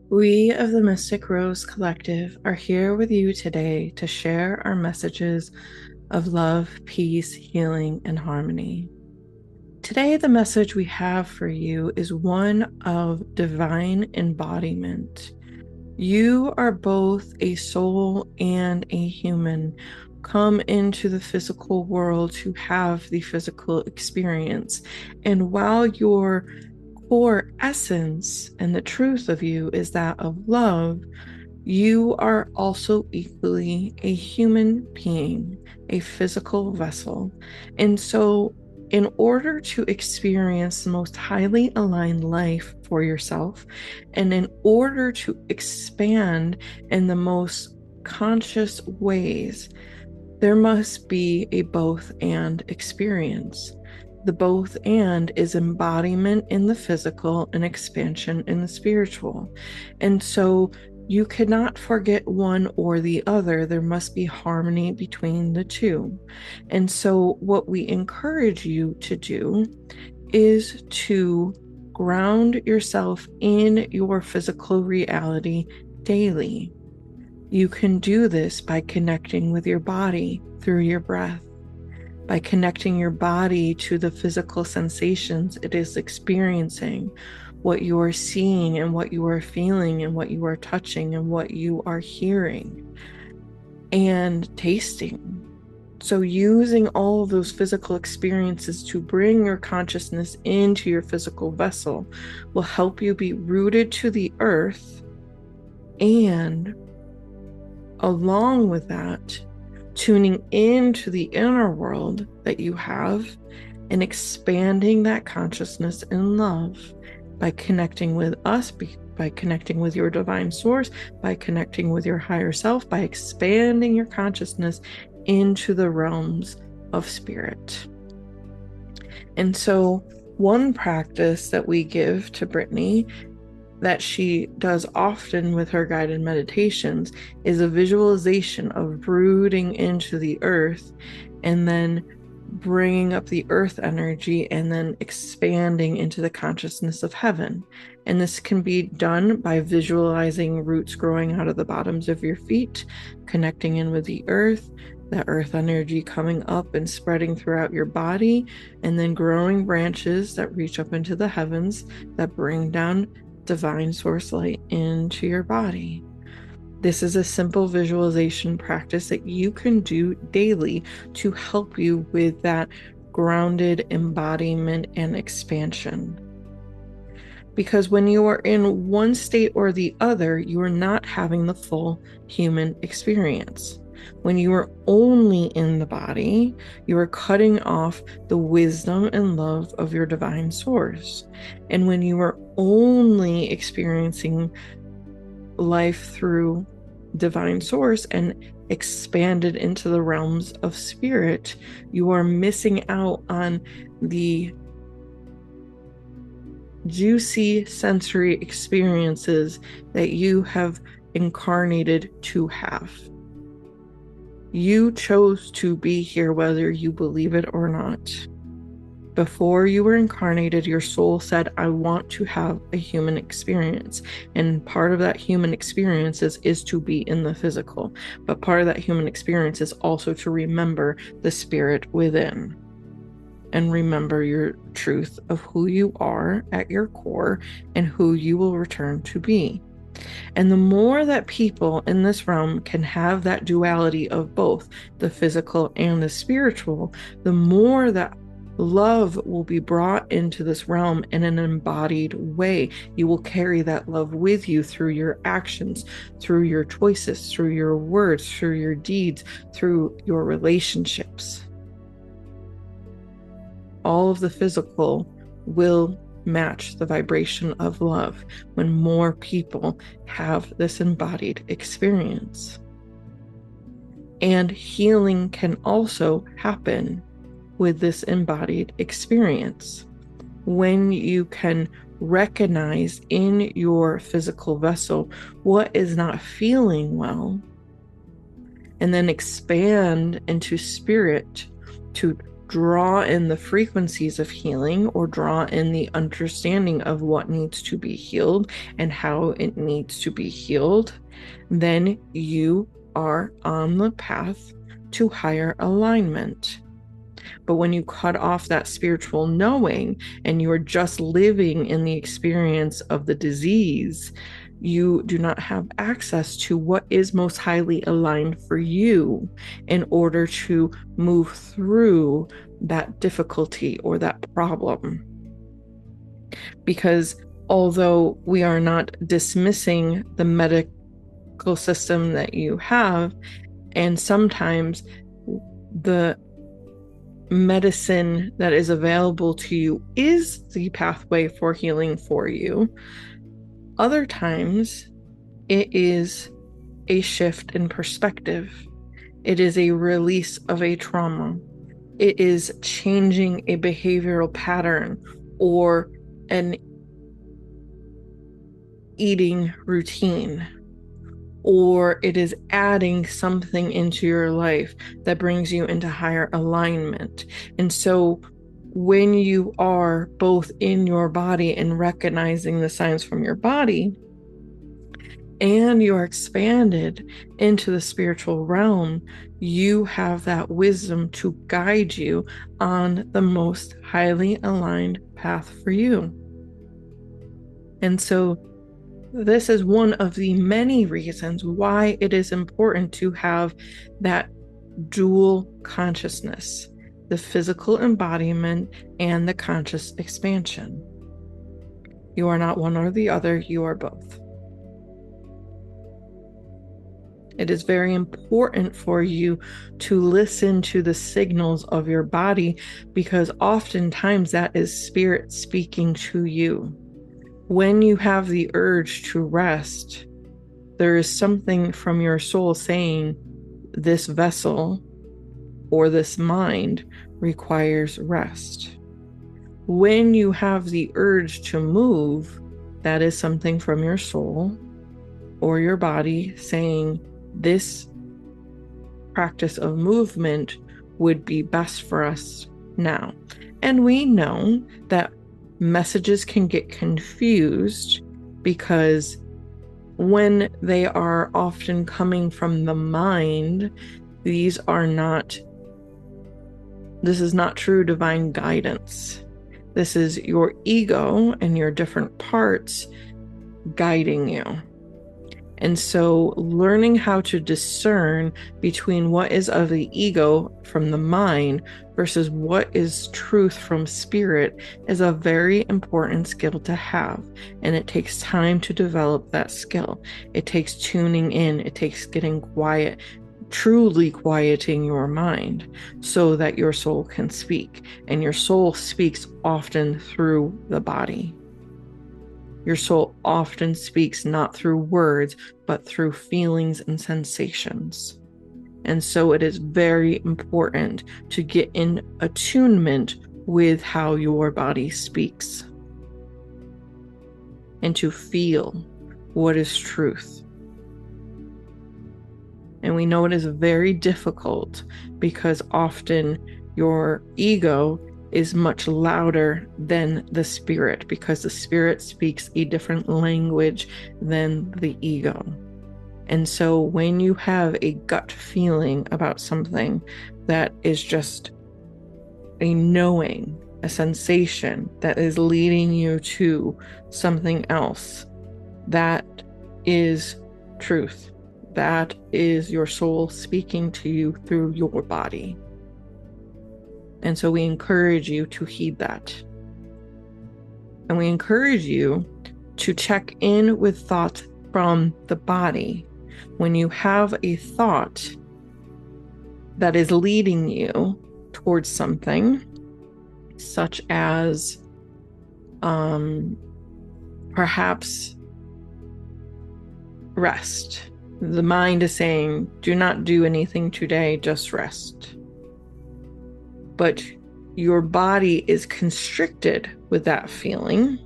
We of the Mystic Rose Collective are here with you today to share our messages of love, peace, healing, and harmony. Today, the message we have for you is one of divine embodiment. You are both a soul and a human, come into the physical world to have the physical experience. And while your core essence and the truth of you is that of love, you are also equally a human being, a physical vessel. And so, in order to experience the most highly aligned life for yourself, and in order to expand in the most conscious ways, there must be a both and experience. The both and is embodiment in the physical and expansion in the spiritual. And so you cannot forget one or the other. There must be harmony between the two. And so, what we encourage you to do is to ground yourself in your physical reality daily. You can do this by connecting with your body through your breath, by connecting your body to the physical sensations it is experiencing, what you are seeing and what you are feeling and what you are touching and what you are hearing and tasting. So using all of those physical experiences to bring your consciousness into your physical vessel will help you be rooted to the earth, and along with that, tuning into the inner world that you have and expanding that consciousness in love by connecting with us, by connecting with your divine source, by connecting with your higher self, by expanding your consciousness into the realms of spirit. And so, one practice that we give to Brittany that she does often with her guided meditations is a visualization of rooting into the earth and then bringing up the earth energy and then expanding into the consciousness of heaven. And this can be done by visualizing roots growing out of the bottoms of your feet, connecting in with the earth, that earth energy coming up and spreading throughout your body, and then growing branches that reach up into the heavens that bring down divine source light into your body. This is a simple visualization practice that you can do daily to help you with that grounded embodiment and expansion. Because when you are in one state or the other, you are not having the full human experience. When you are only in the body, you are cutting off the wisdom and love of your divine source. And when you are only experiencing life through divine source and expanded into the realms of spirit, you are missing out on the juicy sensory experiences that you have incarnated to have. You chose to be here whether you believe it or not. Before you were incarnated, your soul said, I want to have a human experience. And part of that human experience is to be in the physical. But part of that human experience is also to remember the spirit within. And remember your truth of who you are at your core and who you will return to be. And the more that people in this realm can have that duality of both the physical and the spiritual, the more that love will be brought into this realm in an embodied way. You will carry that love with you through your actions, through your choices, through your words, through your deeds, through your relationships. All of the physical will match the vibration of love when more people have this embodied experience. And healing can also happen with this embodied experience when you can recognize in your physical vessel what is not feeling well, and then expand into spirit to draw in the frequencies of healing or draw in the understanding of what needs to be healed and how it needs to be healed, then you are on the path to higher alignment. But when you cut off that spiritual knowing and you are just living in the experience of the disease, you do not have access to what is most highly aligned for you in order to move through that difficulty or that problem. Because although we are not dismissing the medical system that you have, and sometimes the medicine that is available to you is the pathway for healing for you, other times it is a shift in perspective. It is a release of a trauma. It is changing a behavioral pattern or an eating routine, or it is adding something into your life that brings you into higher alignment. And so when you are both in your body and recognizing the signs from your body, and you are expanded into the spiritual realm, you have that wisdom to guide you on the most highly aligned path for you. And so this is one of the many reasons why it is important to have that dual consciousness, the physical embodiment and the conscious expansion. You are not one or the other, you are both. It is very important for you to listen to the signals of your body, because oftentimes that is spirit speaking to you. When you have the urge to rest, there is something from your soul saying, this vessel or this mind requires rest. When you have the urge to move, that is something from your soul or your body saying, this practice of movement would be best for us now. And we know that messages can get confused because when they are often coming from the mind, this is not true divine guidance. This is your ego and your different parts guiding you. And so learning how to discern between what is of the ego from the mind versus what is truth from spirit is a very important skill to have. And it takes time to develop that skill. It takes tuning in. It takes getting quiet, truly quieting your mind so that your soul can speak. And your soul speaks often through the body. Your soul often speaks not through words, but through feelings and sensations. And so it is very important to get in attunement with how your body speaks and to feel what is truth. And we know it is very difficult because often your ego is much louder than the spirit, because the spirit speaks a different language than the ego. And so when you have a gut feeling about something that is just a knowing, a sensation that is leading you to something else, that is truth. That is your soul speaking to you through your body. And so we encourage you to heed that. And we encourage you to check in with thoughts from the body. When you have a thought that is leading you towards something, such as perhaps rest. The mind is saying, do not do anything today, just rest. But your body is constricted with that feeling.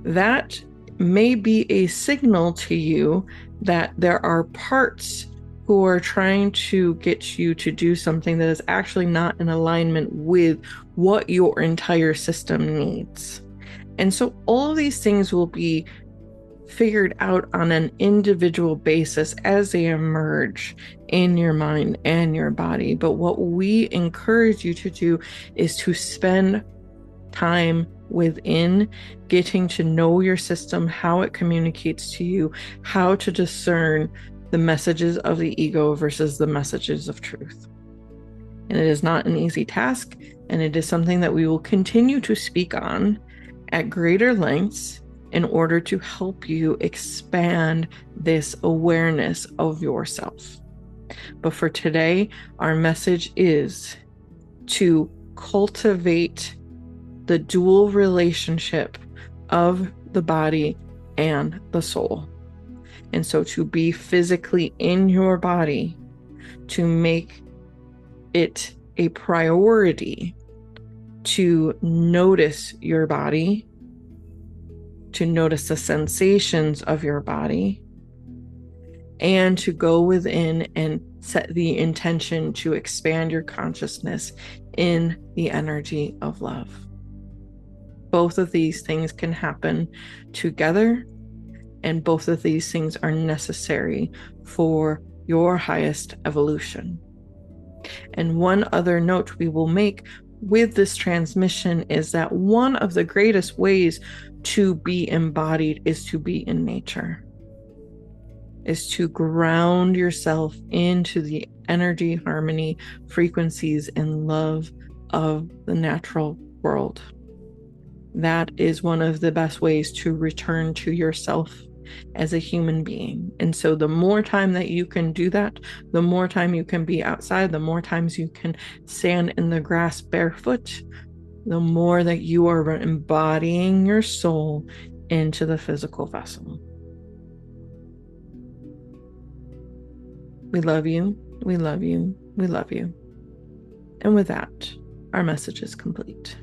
That may be a signal to you that there are parts who are trying to get you to do something that is actually not in alignment with what your entire system needs. And so all of these things will be figured out on an individual basis as they emerge in your mind and your body. But what we encourage you to do is to spend time within, getting to know your system, how it communicates to you, how to discern the messages of the ego versus the messages of truth. And it is not an easy task, and it is something that we will continue to speak on at greater lengths in order to help you expand this awareness of yourself. But for today, our message is to cultivate the dual relationship of the body and the soul. And so to be physically in your body, to make it a priority to notice your body, to notice the sensations of your body, and to go within and set the intention to expand your consciousness in the energy of love. Both of these things can happen together, and both of these things are necessary for your highest evolution. And one other note we will make with this transmission is that one of the greatest ways to be embodied is to be in nature, is to ground yourself into the energy, harmony, frequencies, and love of the natural world. That is one of the best ways to return to yourself as a human being. And so the more time that you can do that, the more time you can be outside, the more times you can stand in the grass barefoot, the more that you are embodying your soul into the physical vessel. We love you. We love you. We love you. And with that, our message is complete.